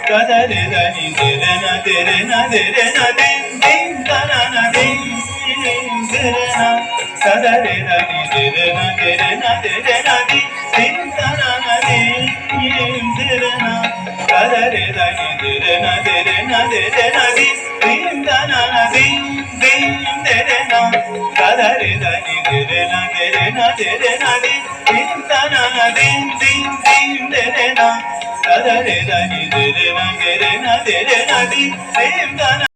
ಕದರಿದನಿ ದಿರನ ದಿರನ ದಿರನ ದಿಂ ತನನ ದಿಂ ದಿರನ ಕದರಿದನಿ ದಿರನ ದಿರನ ದಿರನ ದಿಂ ತನನ ದಿಂ ದಿರನ ಕದರಿದನಿ ದಿರನ ದಿರನ ದಿರನ ದಿಂ ತನನ ದಿಂ ದಿರನ ಕದರಿದನಿ ದಿರನ ದಿರನ ದಿರನ ದಿಂ ತನನ ದಿಂ ದಿರನ ಕದರಿದನಿ ದಿರನ ದಿರನ ದಿರನ ದಿಂ